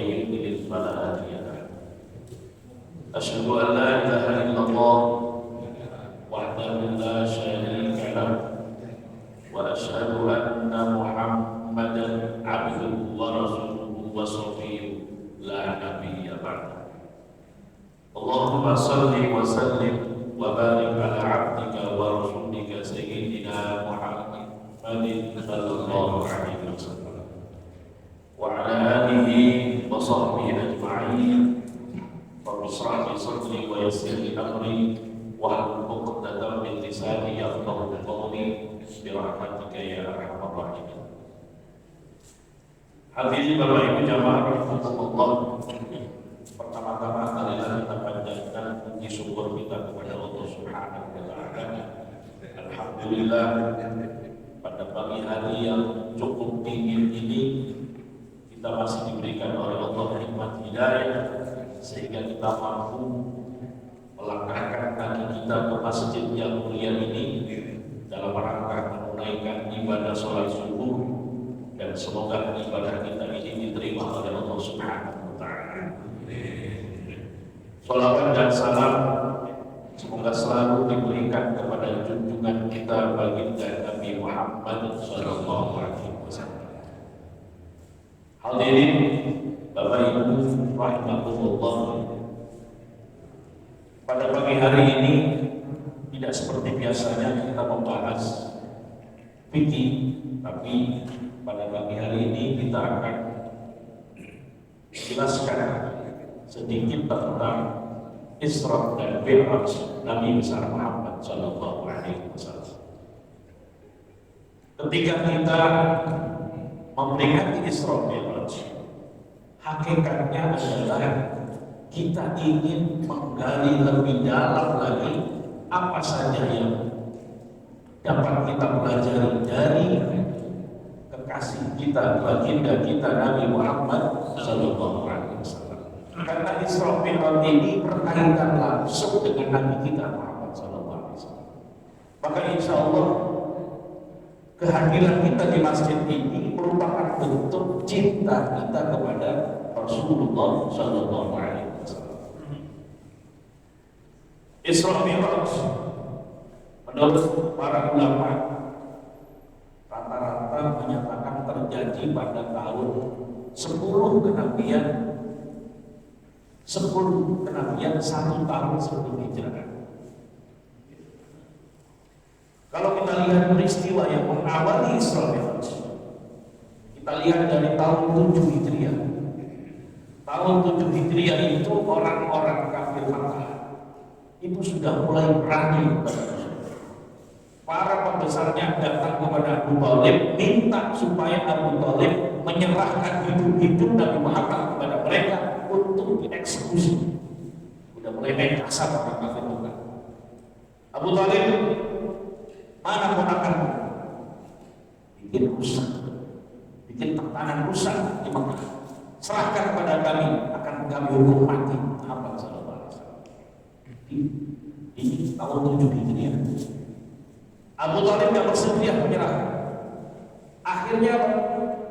يضلل فلا هادي له. أشهد أن لا إله إلا الله وحده لا شريك له، وأشهد أن محمدا عبده ورسوله وصفيه لا نبي بعده. اللهم صل وسلم وبارك على عبدك ورسولك سيدنا محمد صلى الله عليه وسلم وعلى آله وصحبه أجمعين. رب اشرح لي صدري ويسر لي أمري واحلل عقدة من لساني يفقهوا قولي برحمتك يا أرحم الراحمين. Hadirin Bapak Ibu jamaah rahimakumullah. Pertama-tama marilah kita panjatkan puji syukur kita kepada Allah Subhanahu wa taala. Alhamdulillah, pada pagi hari yang cukup dingin ini kita masih diberikan oleh Allah nikmat hidayah sehingga kita mampu melangkahkan kaki kita ke masjid yang mulia ini dalam rangka menunaikan ibadah sholat subuh, dan semoga ibadah kita ini diterima oleh Allah Subhanahu wa taala. Shalawat dan salam semoga selalu diberikan kepada junjungan kita baginda Nabi Muhammad sallallahu alaihi wasallam. Hadirin Bapak Ibu rahimakumullah, pada pagi hari ini tidak seperti biasanya kita membahas fikih, tapi pada pagi hari ini kita akan jelaskan sedikit tentang Isra dan Mi'raj Nabi besar Muhammad sallallahu alaihi wasallam. Ketika kita memperingati Isra Mi'raj, hakikatnya adalah kita ingin menggali lebih dalam lagi apa saja yang dapat kita pelajari dari kekasih kita, baginda kita Nabi Muhammad sallallahu alaihi wasallam. Karena Isra Mi'raj ini berkaitan langsung dengan Nabi kita Muhammad sallallahu alaihi wasallam. Maka insya Allah kehadiran kita di masjid ini merupakan bentuk cinta kita kepada Rasulullah sallallahu alaihi wasallam. Isra Mi'raj menurut para ulama rata-rata menyatakan terjadi pada tahun 10 kenabian, 1 tahun sebelum hijrah. Kalau kita lihat peristiwa yang mengawali Isra Mi'raj, kita lihat dari tahun 7 Hijriah. Tahun 7 Hijriah itu orang-orang kafir Makkah itu sudah mulai berani. Para pembesarnya datang kepada Abu Thalib minta supaya Abu Thalib menyerahkan hidup-hidup Nabi Muhammad kepada mereka untuk dieksekusi. Udah mulai main kasar orang kafir Makkah. Abu Thalib, mana ponakanmu? Bikin rusak, bikin tekanan rusak di Makkah. Serahkan kepada kami, akan kami hukum mati. Muhammad sallallahu alaihi wasallam. Ini tahun 7 Hijriah. Abu Thalib yang bersedia menyerah. Akhirnya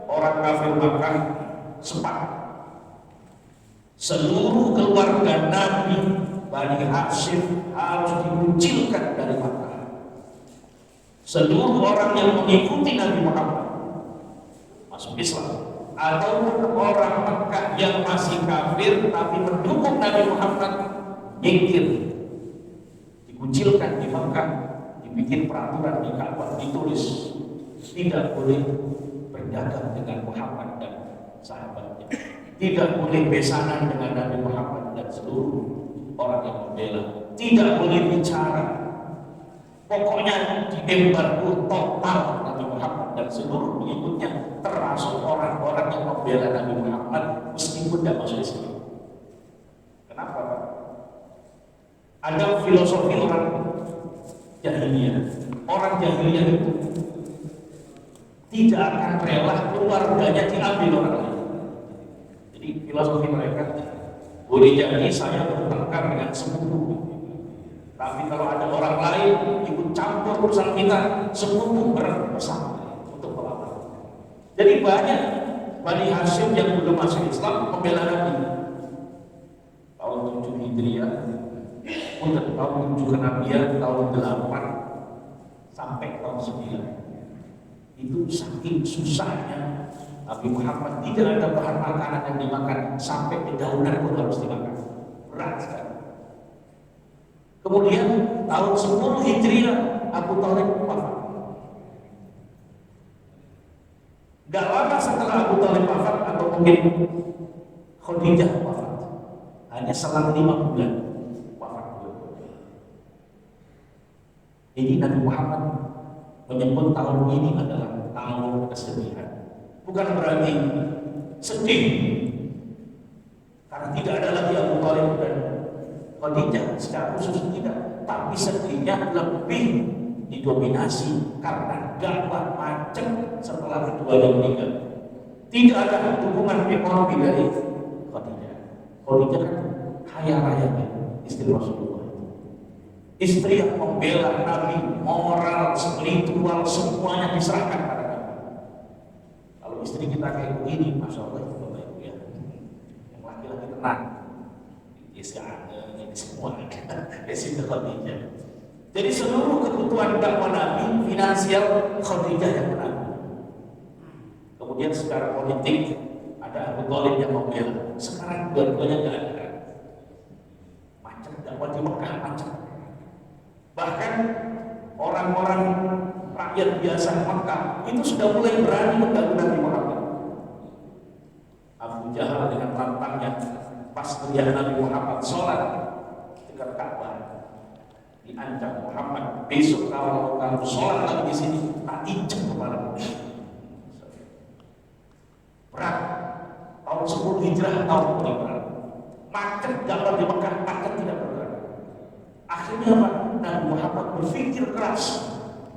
orang kafir Makkah sepakat. Seluruh keluarga Nabi Bani Hashim harus dikucilkan dari Makkah. Seluruh orang yang mengikuti Nabi Muhammad masuk Islam, ataupun orang Makkah yang masih kafir tapi mendukung Nabi Muhammad nyingkir, dikucilkan di Makkah. Dibikin peraturan di Ka'bah, ditulis tidak boleh berdagang dengan Muhammad dan sahabatnya, tidak boleh besanan dengan Nabi Muhammad dan seluruh orang yang membela, tidak boleh bicara. Pokoknya diembargo total Nabi Muhammad dan seluruh pengikutnya, termasuk orang-orang yang membela Nabi Muhammad meskipun tidak masuk Islam. Kenapa? Ada filosofi orang jahiliyah. Orang jahiliyah itu tidak akan rela keluarganya diambil orang lain. Jadi filosofi mereka, boleh jadi saya bertengkar dengan sepupu, tapi kalau ada orang lain ikut campur urusan kita, sepupu bersama untuk melawan. Jadi banyak Bani Hashim yang belum masuk Islam membela Nabi tahun 7 Hijriah, untuk tahun 7 kenabian, tahun 8 sampai tahun 9. Itu saking susahnya Nabi Muhammad, tidak ada bahan makanan yang dimakan, sampai dedaunan pun harus dimakan. Berat sekali. Kemudian tahun 10 Hijriah Abu Thalib wafat. Gak lama setelah Abu Thalib wafat, atau mungkin Khadijah wafat, hanya selang 5 bulan wafat. Jadi Nabi Muhammad menyebut tahun ini adalah tahun kesedihan. Bukan berarti sedih karena tidak ada lagi Abu Thalib dan Khadijah secara khusus, tidak, tapi sedihnya lebih didominasi karena dakwah macet setelah keduanya meninggal. Tidak ada dukungan ekonomi dari Khadijah. Khadijah kan kaya raya, istri Rasulullah, istri yang membela Nabi, moral, spiritual, semuanya diserahkan pada Nabi. Kalau istri kita kayak begini, masya Allah, Bapak Ibu ya, yang laki-laki tenang, ini semua Siti Khadijah. Jadi seluruh kebutuhan dakwah Nabi, finansial, Khadijah yang menanggung. Kemudian secara politik ada Abu Thalib yang membela. Sekarang dua-duanya nggak ada. Macam dakwah di Mekah macam. Bahkan orang-orang rakyat biasa Mekah itu sudah mulai berani mengganggu Nabi Muhammad. Abu Jahal dengan lantangnya pas melihat Nabi Muhammad sholat dekat Ka'bah, diancam Muhammad, besok kalau kamu sholat lagi di sini, tak injek kepala. Berat. Tahun 10 Hijrah, tahun berat. Macet dapat di Mekah, macet tidak bergerak. Akhirnya apa? Nabi Muhammad berpikir keras,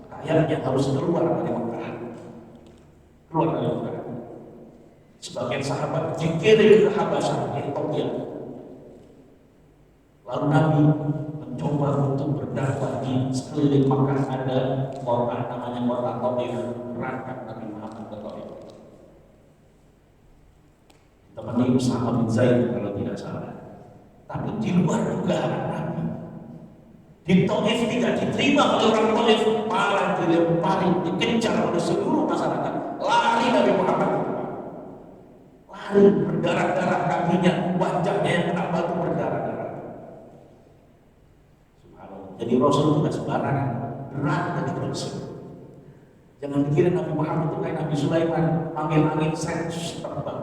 kayaknya harus keluar dari Mekah. Keluar dari Mekah. Sebagian sahabat dikirim ke Habasyah, Ethiopia. Lalu Nabi mencoba untuk berdakwah di sekeliling Makkah. Ada kota namanya kota Thaif, berangkat Nabi Muhammad ke Thaif. Temannya Usama bin Zaid kalau tidak salah. Tapi di luar dugaan Nabi, di Thaif tidak diterima oleh orang Thaif, malah dilempari, dikejar oleh seluruh masyarakat. Lari Nabi Muhammad, lari berdarah-darah kakinya, wajahnya yang kena batu berdarah-darah. Jadi Rasul itu tidak sembarangan, berat dari Rasul. Jangan dikira Nabi Muhammad itu kayak Nabi Sulaiman, panggil angin sensus terbang.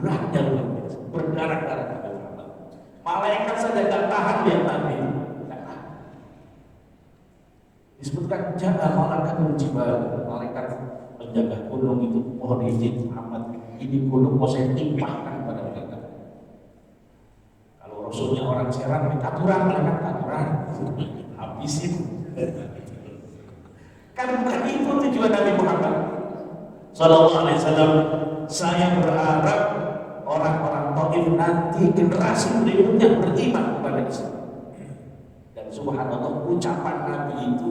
Beratnya luar biasa, berdarah-darah Nabi Muhammad. Malaikat saja tidak tahan dia Nabi. Disebutkan jaga malaikat menjibal, malaikat penjaga gunung itu mohon izin Muhammad, ini gunung mau saya timpahkan pada mereka. Kalau Rasulnya orang Serang, aturan mereka aturan, habisin. Kan bukan itu tujuan Nabi Muhammad Sallallahu Alaihi Wasallam. Saya berharap orang-orang Thaif nanti generasi berikutnya beriman kepada Islam. Dan subhanallah, ucapan Nabi itu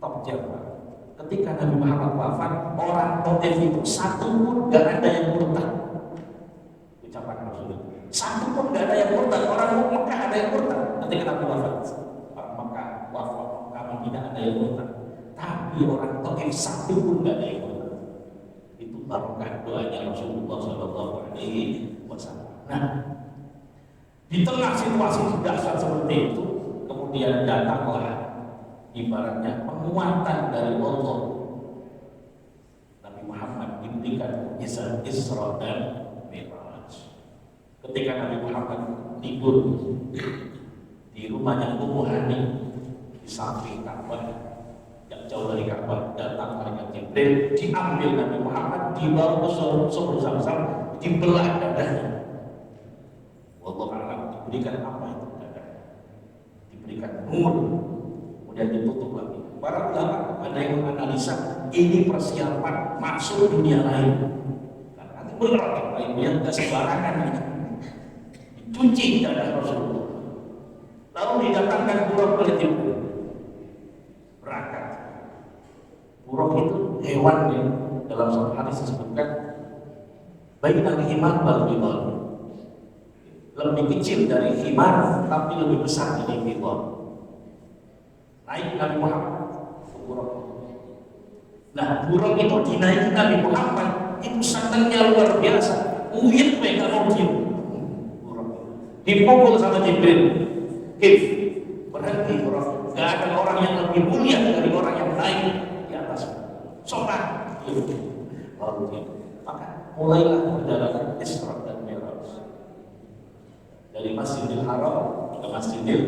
top jawab. Ketika Nabi Muhammad wafat, orang Thaif itu satu pun gak ada yang murtad. Ucapan Rasul, satu pun gak ada yang murtad. Orang Mekah ada yang murtad ketika Nabi wafat. Orang Mekah wafat, kami tidak ada yang murtad. Tapi orang Thaif satu pun gak ada yang murtad. Itu barokah doanya Rasulullah Sallallahu Alaihi Wasallam. Nah, di tengah situasi dahsyat seperti itu, kemudian datanglah ibaratnya penguatan dari Allah. Nabi Muhammad diberikan Isra dan Mi'raj. Ketika Nabi Muhammad tidur di rumahnya Ummu Hani di samping Ka'bah, yang jauh dari Ka'bah, datang malaikat Jibril, diambil Nabi Muhammad, dibawa ke sumur Zam-Zam, dibelah dadanya. Wallahu a'lam, diberikan apa itu dadanya? Diberikan nur, kemudian ditutup lagi. Para ulama ada yang menganalisa ini persiapan masuk dunia lain. Karena nanti berat, Ibu yang tidak sembarangan ini. Dicuci darah Rasulullah. Lalu didatangkan buruk oleh Jibril. Berangkat. Buruk itu hewan yang dalam suatu hadis disebutkan bainal himar wal bidal. Lebih kecil dari himar tapi lebih besar dari bidal. Naik Nabi Muhammad ke burung. Nah, burung itu dinaiki Nabi Muhammad, itu santannya luar biasa. Uyut mereka mau cium. Burung dipukul sama Jibril. Berhenti burung. Gak ada orang yang lebih mulia dari orang yang naik di atas. Sopan. Maka mulailah perjalanan Isra dan Mi'raj dari Masjidil Haram ke Masjidil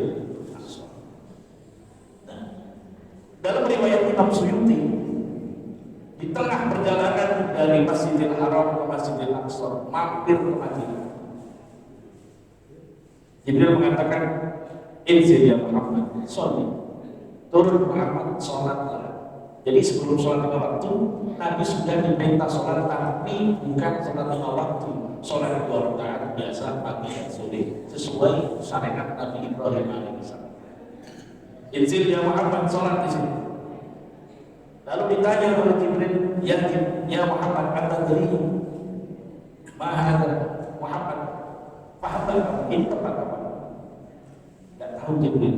Aqsa. Nah, dalam riwayat Imam Suyuti, di tengah perjalanan dari Masjidil Haram ke Masjidil Aqsa, mampir ke Madinah, Jibril mengatakan, "Inzil ya Muhammad, sholli." Turun Muhammad, sholatlah. Jadi sebelum sholat 5 waktu, Nabi sudah diminta sholat, tapi bukan sholat 5 waktu, sholat 2 rakaat biasa pagi dan sore, sesuai syariat Nabi Ibrahim alaihissalam. Inzil ya Muhammad, sholat di sini. Lalu ditanya oleh Jibril, ya Muhammad, anta dari mana Muhammad? Paham ini tempat apa? Tidak tahu Jibril.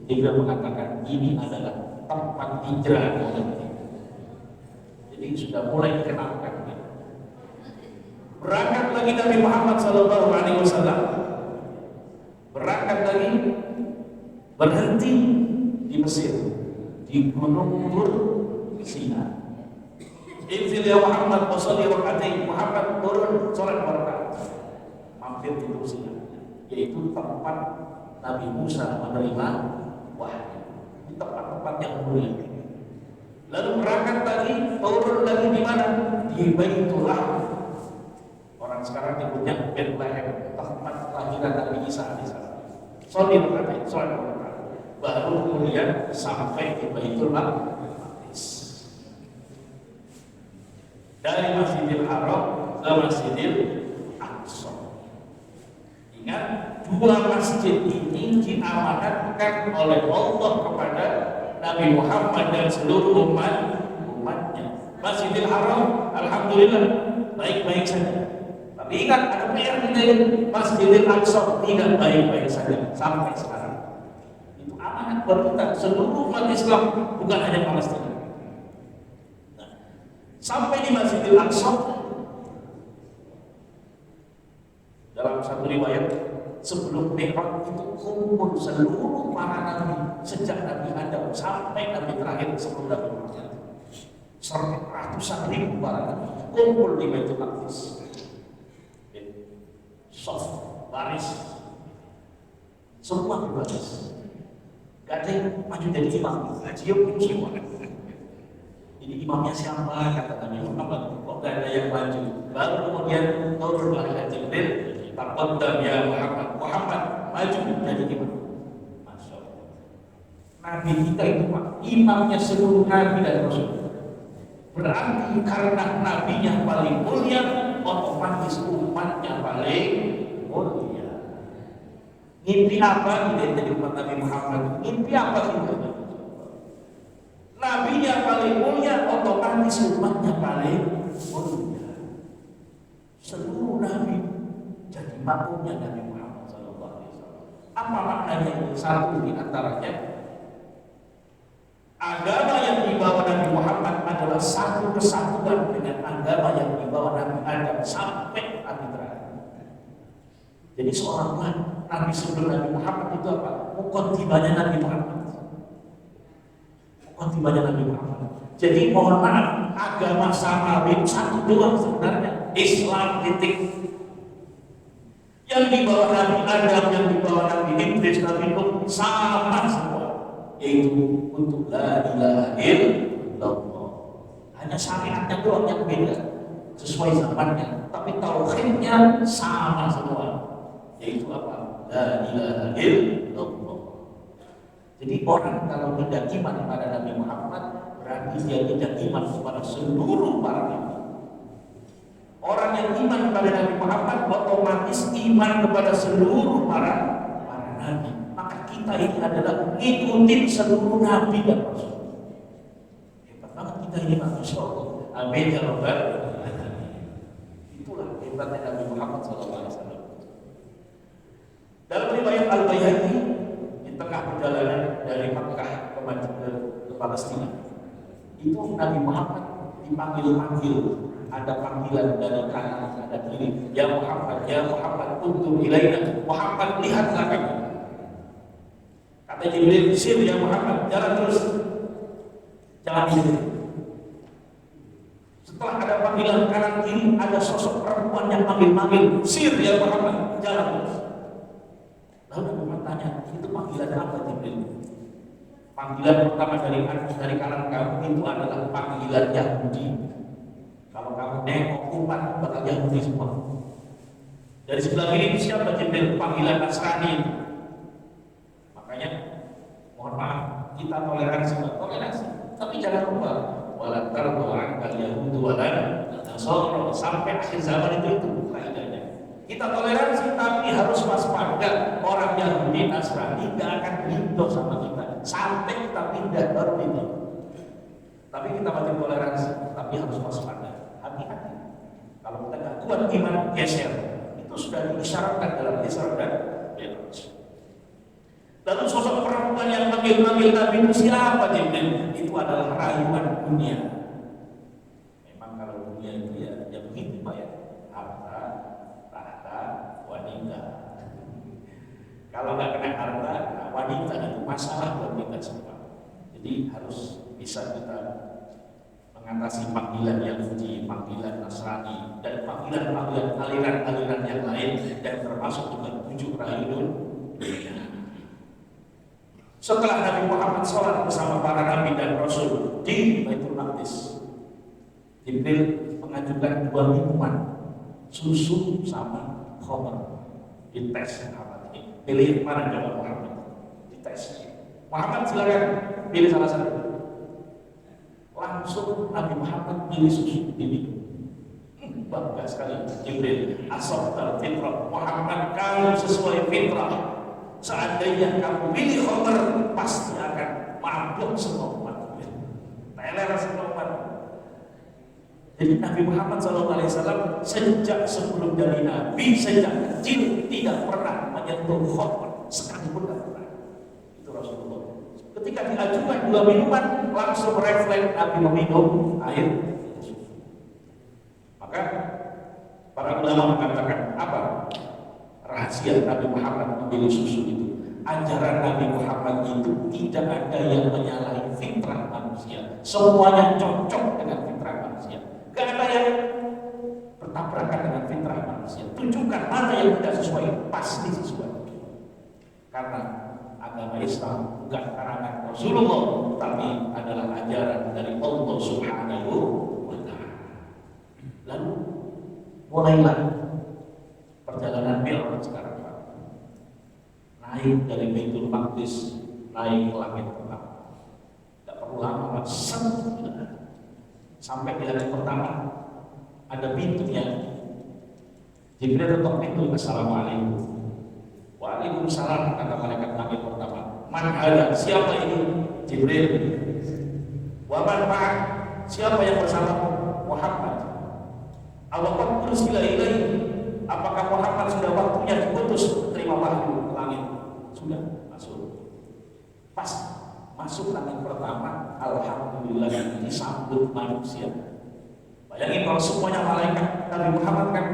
Jibril mengatakan ini adalah tempat hijrah nanti. Jadi sudah mulai dikenalkan. Berangkat lagi Nabi Muhammad SAW. Berangkat lagi, berhenti di Mesir, di Gunung Tur Sina. Inzil ya Muhammad, washolli rakaatain. Muhammad turun sholat 2 rakaat. Mampir di Tur Sina, yaitu tempat Nabi Musa menerima wahyu, di tempat-tempat yang mulia. Lalu berangkat lagi, turun lagi di mana? Di Baitul Laham. Orang sekarang nyebutnya Bethlehem, tempat kelahiran Nabi Isa alaihissalam. Sholat rakaat, sholat rakaat. Baru kemudian sampai di Baitul Laham. Dari Masjidil Haram ke Masjidil Aqsa. Ingat, 2 masjid ini diamanatkan oleh Allah kepada Nabi Muhammad dan seluruh umatnya. Masjidil Haram, alhamdulillah, baik-baik saja. Tapi ingat, ada PR kita ini, Masjidil Aqsa tidak baik-baik saja sampai sekarang. Itu amanat buat kita, seluruh umat Islam, bukan hanya Palestina. Nah, sampai di Masjidil Aqsa, dalam satu riwayat, sebelum Mi'raj itu kumpul seluruh para nabi sejak Nabi Adam sampai Nabi terakhir sebelum Nabi Muhammad. Ratusan ribu para nabi kumpul di Baitul Maqdis. Soft, baris, semua berbaris. Gak ada yang maju jadi imam, cium semua. Ini imamnya siapa? Kata Nabi Muhammad. Kok gak ada yang maju? Baru kemudian turun malaikat Jibril. Taqaddam ya Muhammad, maju jadi imam. Masya Allah. Nabi kita itu Pak, imamnya seluruh nabi dan rasul. Berarti karena nabinya paling mulia, otomatis umatnya paling mulia. Mimpi apa kita jadi umat Nabi Muhammad? Mimpi apa kita? Nabinya paling mulia, otomatis umatnya paling mulia. Seluruh nabi jadi makmumnya Nabi Muhammad SAW. Apa maknanya ini? Satu di antaranya, agama yang dibawa Nabi Muhammad adalah satu kesatuan dengan agama yang dibawa Nabi Adam sampai Nabi terakhir. Jadi seorang Nabi sebelum Nabi Muhammad itu apa? Muqaddimahnya Nabi Muhammad. Muqaddimahnya Nabi Muhammad. Jadi mohon maaf, agama samawi satu doang sebenarnya, Islam titik. Yang dibawa Nabi Adam, yang dibawa Nabi Idris, Nabi Nuh, sama semua, yaitu untuk la ilaha illallah. Hanya syariatnya doang yang beda sesuai zamannya, tapi tauhidnya sama semua, yaitu apa? La ilaha illallah. Jadi orang kalau tidak iman kepada Nabi Muhammad, berarti dia tidak iman kepada seluruh para nabi. Orang yang iman kepada Nabi Muhammad otomatis iman kepada seluruh para nabi. Maka kita ini adalah ngikutin seluruh nabi dan rasul. Hebat banget kita ini, Masya Allah. Amin ya Rabbal alamin. Itulah kejutannya Nabi Muhammad SAW. Dalam riwayat Al-Baihaqi, di tengah perjalanan dari Makkah ke Palestina, itu Nabi Muhammad dipanggil-panggil. Ada panggilan dari kanan, ada kiri. Ya Muhammad, untur ilaina. Muhammad, lihatlah kami. Kata Jibril, sir ya Muhammad, jalan terus. Jangan sini. Setelah ada panggilan kanan kiri, ada sosok perempuan yang manggil-manggil, sir ya Muhammad, jalan terus. Lalu Nabi Muhammad tanya, itu panggilan apa Jibril? Panggilan pertama dari kanan kamu itu adalah panggilan Yahudi. Kalau kamu nengok umat bakal Yahudi semua. Dari sebelah kiri siapa Jibril? Panggilan Nasrani. Makanya mohon maaf, kita toleransi, tapi jangan lupa wala tardu anka yahudu wala nasara sampai akhir zaman itu kaidahnya. Kita toleransi tapi harus waspada. Orang Yahudi Nasrani tidak akan ridho sama kita sampai kita pindah baru ridho. Tapi kita wajib toleransi, tapi harus waspada. Hati-hati. Kalau kita tidak kuat iman, geser. Itu sudah diisyaratkan dalam Isra dan Mi'raj. Lalu sosok perempuan yang manggil-manggil Nabi itu siapa Jibril? Itu adalah rayuan dunia. Memang kalau dunia itu ya begitu Pak ya. Harta, tahta, wanita. Kalau nggak kena harta, wanita itu masalah buat kita semua. Jadi harus bisa kita mengatasi panggilan Yahudi, panggilan Nasrani, dan panggilan-panggilan aliran-aliran yang lain, dan termasuk juga 7 rayuan dunia. Setelah Nabi Muhammad sholat bersama para nabi dan rasul di Baitul Maqdis, Jibril mengajukan 2 minuman, susu sama khamr. Dites Muhammad ini, pilih yang mana coba Muhammad? Dites. Muhammad silakan pilih salah satu. Langsung Nabi Muhammad pilih susu diminum. Bangga sekali Jibril. Asabtal fitrah, Muhammad kamu sesuai fitrah. Seandainya kamu pilih khamr, pasti akan mabuk semua umat. Teler semua umat. Jadi Nabi Muhammad SAW sejak sebelum jadi Nabi, sejak kecil tidak pernah menyentuh khamr, sekalipun tidak pernah. Itu Rasulullah. Ketika diajukan 2 minuman, langsung refleks Nabi meminum air susu. Maka para ulama mengatakan apa rahasia Nabi Muhammad memilih susu itu? Ajaran Nabi Muhammad itu tidak ada yang menyalahi fitrah manusia. Semuanya cocok dengan fitrah manusia. Gak ada yang bertabrakan dengan fitrah manusia. Tunjukkan mana yang tidak sesuai, pasti sesuai. Karena agama Islam bukan karangan Rasulullah, tapi adalah ajaran dari Allah Subhanahu wa Ta'ala. Lalu mulailah perjalanan Mi'raj sekarang, Pak. Naik dari Baitul Maqdis, naik ke langit pertama. Tidak perlu lama, Pak. Sampai di langit pertama ada pintunya. Jibril ketok pintu, assalamualaikum. Waalaikumsalam, kata malaikat langit pertama. Man hada, siapa ini? Jibril. Wa man ma'ak, siapa yang bersamamu? Muhammad. Awaqad ursila ilaihi, apakah Muhammad sudah waktunya diputus terima wahyu ke langit? Sudah masuk. Pas masuk langit pertama, alhamdulillah disambut manusia. Bayangin kalau semuanya malaikat, Nabi Muhammad kan,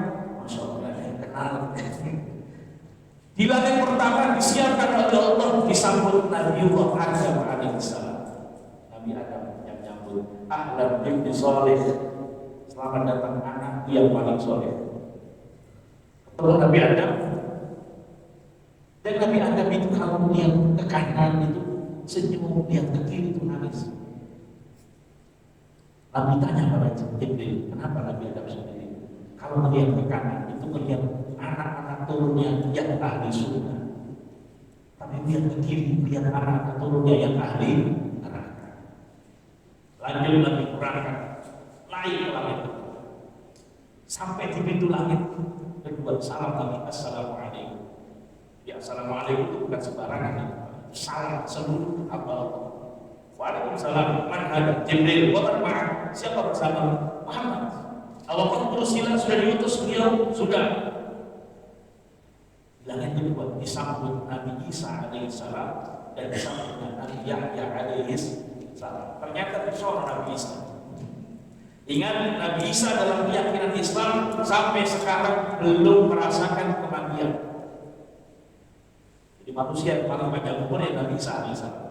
masya Allah, kenal. Di langit pertama disiapkan oleh Allah, disambut Nabiullah Adam alaihissalam. Nabi Adam yang nyambut, ahlan bin soleh, selamat datang anak yang paling soleh. Ketemu Nabi Adam, dan Nabi Adam itu kalau melihat ke kanan itu senyum, lihat ke kiri itu nangis. Nabi tanya pada Jibril, kenapa Nabi Adam sendiri? Kalau melihat ke kanan itu melihat anak-anak turunnya yang ahli surga. Tapi lihat ke kiri, lihat anak-anak turunnya yang ahli neraka. Lanjut Nabi kurangkan, naik ke langit. Sampai di pintu langit kedua, salam Nabi, assalamualaikum. Ya, assalamualaikum itu bukan sembarangan, salam seluruh hamba Allah. Waalaikumsalam, man hada? Jibril. Wa man ma'ak? Siapa bersama? Muhammad. Awal Ursila sudah diutus, beliau sudah. Yang kedua disambut Nabi Isa alaihissalam dan disambut Nabi Yahya alaihissalam. Ternyata seorang Nabi Isa. Ingat, Nabi Isa dalam keyakinan Islam sampai sekarang belum merasakan kematian. Jadi manusia yang paling panjang umurnya Nabi Isa alaihissalam.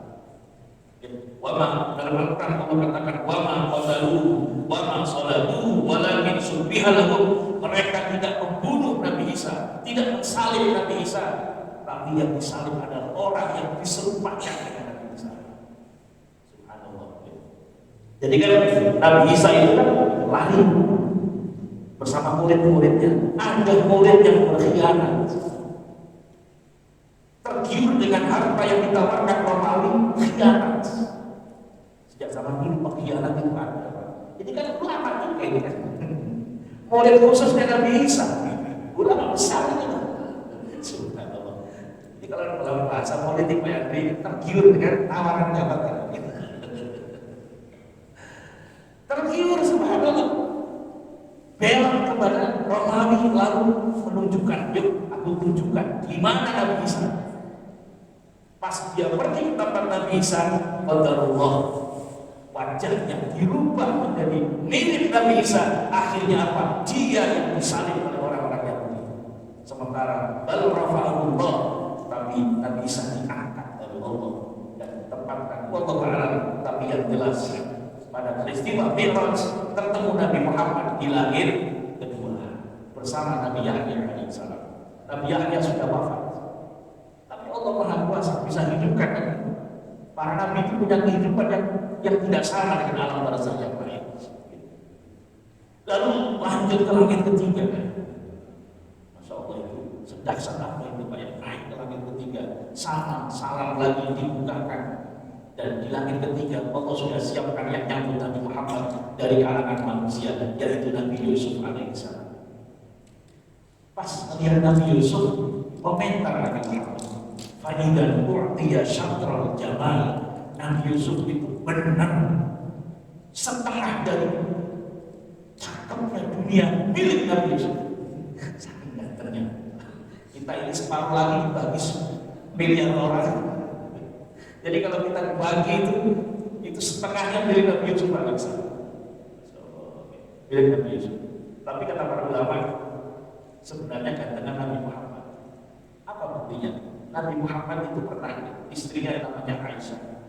Wama dalam Al-Quran Allah katakan wama qataluhu wama salabuhu walakin subbiha lahum. Mereka tidak membunuh Nabi Isa, tidak mensalib Nabi Isa, tapi yang disalib adalah orang yang diserupakan dengan Nabi Isa. Subhanallah. Jadi kan Nabi Isa itu kan lari bersama murid-muridnya. Ada murid yang berkhianat, tergiur dengan harta yang ditawarkan Romawi, khianat. Sejak zaman dulu pengkhianat itu ada. Jadi kan ulama juga ini kan. Murid khususnya Nabi Isa, ulama besar itu. Subhanallah. Jadi kalau dalam bahasa politik Pak Yandri, tergiur dengan tawaran jabatan. Tergiur, subhanallah. Belok kepada Romawi lalu menunjukkan, yuk aku tunjukkan di mana Nabi Isa. Pas dia pergi ke tempat Nabi Isa, qadarullah, wajahnya dirubah menjadi mirip Nabi Isa. Akhirnya apa? Dia yang disalib oleh orang-orang Yahudi. Sementara bal rafa'ahullah, tapi Nabi Isa diangkat oleh Allah dan ditempatkan Allah Ta'ala. Tapi yang jelas pada peristiwa Mi'raj bertemu Nabi Muhammad di langit kedua bersama Nabi Yahya alaihissalam. Nabi Yahya sudah wafat, tapi Allah Maha Kuasa bisa hidupkan. Para nabi itu punya kehidupan yang tidak sama dengan alam barzakh yang lain. Lalu lanjut ke langit ketiga. Masya Allah, itu sedahsyat apa itu Pak, yang naik ke langit ketiga, salam lagi dibukakan. Dan di langit ketiga Allah sudah siapkan yang nyambut Nabi Muhammad dari kalangan manusia, yaitu Nabi Yusuf alaihissalam. Pas melihat Nabi Yusuf, komentar Nabi Muhammad, faidan u'tiya syatral jamal. Nabi Yusuf itu benar setengah dari cakepnya dunia milik Nabi Yusuf. Saking gantengnya. Kita ini separuh lagi dibagi miliar orang. Jadi kalau kita bagi itu setengahnya milik Nabi Yusuf alaihissalam. Milik Nabi Yusuf. Tapi kata para ulama, sebenarnya gantengan Nabi Muhammad. Apa buktinya? Nabi Muhammad itu pernah istrinya yang namanya Aisyah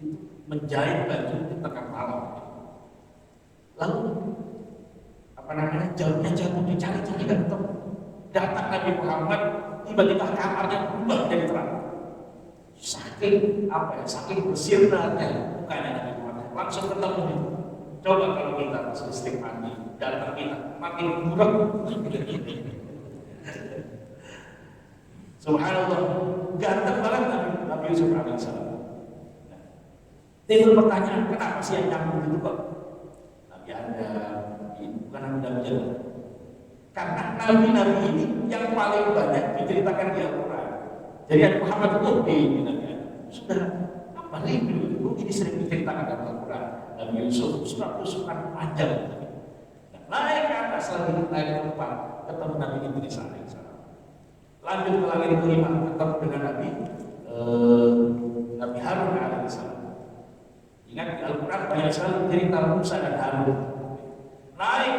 itu menjahit baju di tengah malam. Lalu jauhnya jatuh dicari-cari dan ketemu. Datang Nabi Muhammad, tiba-tiba kamarnya berubah jadi terang. Saking bersirnanya mukanya Nabi Muhammad, langsung ketemu itu. Coba kalau kita listrik mati, datang kita makin buruk. Subhanallah, ganteng banget Nabi Yusuf alaihissalam. Timbul pertanyaan, kenapa sih yang nyambung itu kok Nabi Adam, bukan Nabi Adam? Karena nabi-nabi ini yang paling banyak diceritakan di Al-Quran. Jadi Nabi Muhammad itu ini Nabi Adam. Sudah apa rindu itu ini sering diceritakan dalam Al-Quran. Nabi Yusuf surat panjang. Naik ke atas lagi, naik ke depan, ketemu Nabi Idris alaihissalam. Lanjut ke langit kelima, ketemu dengan Nabi Harun alaihissalam. Ingat di Al-Quran banyak sekali cerita Musa dan Harun. Naik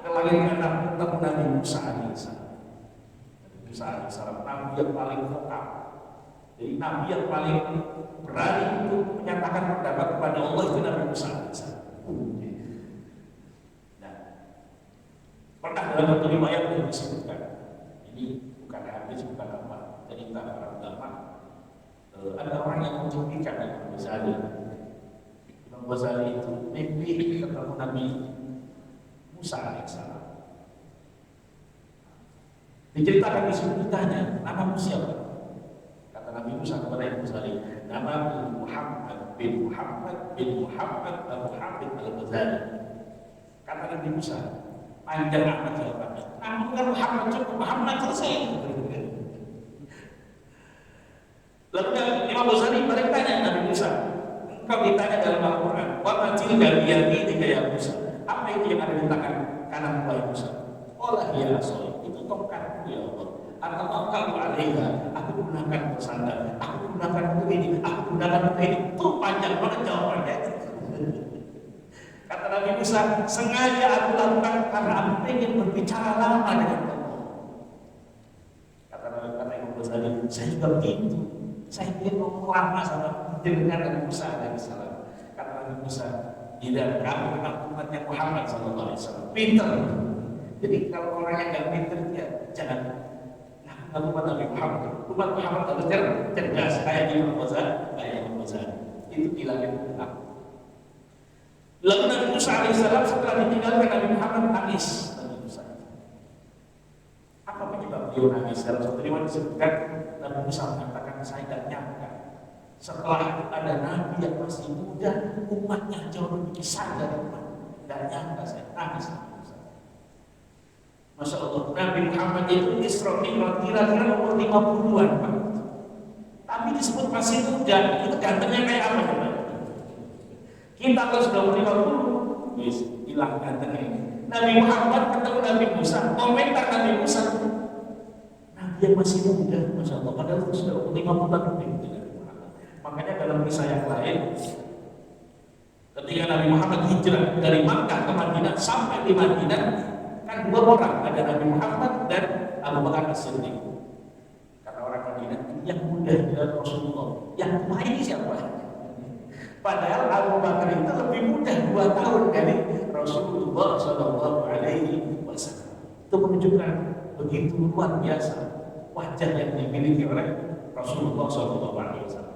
ke langit ke-6, ketemu Nabi Musa alaihissalam. Nabi Musa alaihissalam, Nabi yang paling vokal. Jadi Nabi yang paling berani untuk menyatakan pendapat kepada Allah itu Nabi Musa alaihissalam. Nah, pernah dalam satu riwayat yang disebutkan, ini bukan hadis, bukan apa, cerita para ulama. Ada orang yang mencuplikan Imam Ghazali. Imam Ghazali itu mimpi ketemu Nabi Musa alaihissalam. Diceritakan di situ, ditanya, namamu siapa? Kata Nabi Musa kepada Imam Ghazali, namamu Muhammad bin Muhammad bin Muhammad Abu Hamid al-Ghazali. Kata Nabi Musa, panjang amat jawabannya. Nama bukan Muhammad, cukup Muhammad selesai. Lalu Imam Ghazali balik tanya Nabi Musa, engkau ditanya dalam Al-Quran, wa ma tilka biyaminika ya Musa, apa itu yang ada di tangan kanan wahai Musa. Allah ya Rasul, itu tongkatku ya Allah. Atau kalau alaiha, aku gunakan bersandar, aku gunakan ini, aku gunakan ini. Tuh panjang banget jawabannya. Kata Nabi Musa, sengaja aku lakukan karena aku ingin berbicara lama dengan Allah. Kata Imam Ghazali, saya juga begitu. Saya ingin ngomong lama sama dengan Nabi Musa alaihissalam. Kata Nabi Musa, tidak, kamu memang umatnya Muhammad sallallahu alaihi wasallam. Pintar. Jadi kalau orang yang nggak pintar, ya jangan. Nah, umat Nabi Muhammad, umat Muhammad harus cerdas. Kayak Imam Ghazali, itu bilangin benar. Lalu Nabi Musa alaihissalam setelah ditinggalkan Nabi Muhammad nangis. Nabi Musa. Apa penyebab beliau nangis? Dalam satu riwayat disebutkan Nabi Musa mengatakan, saya tidak nyangka setelah itu ada Nabi yang masih muda, umatnya jauh lebih besar dari umat. Tidak nyangka saya nangis. Masya Allah, Nabi Muhammad itu Isra Mi'raj kira-kira umur 50-an Pak. Tapi disebut masih muda, itu gantengnya kayak apa coba? Kita kalau sudah umur 50, wis hilang gantengnya ini. Nabi Muhammad ketemu Nabi Musa, komentar Nabi Musa, Nabi yang masih muda, Masya Allah, padahal sudah umur 50-an lebih. Makanya dalam kisah yang lain, ketika Nabi Muhammad hijrah dari Makkah ke Madinah sampai di Madinah, kan dua orang, ada Nabi Muhammad dan Abu Bakar As-Siddiq. Kata orang Madinah, yang muda adalah Rasulullah, yang tua ini siapa? Padahal Abu Bakar itu lebih muda 2 tahun dari Rasulullah Shallallahu Alaihi Wasallam. Itu menunjukkan begitu luar biasa wajah yang dimiliki oleh Rasulullah Shallallahu Alaihi Wasallam.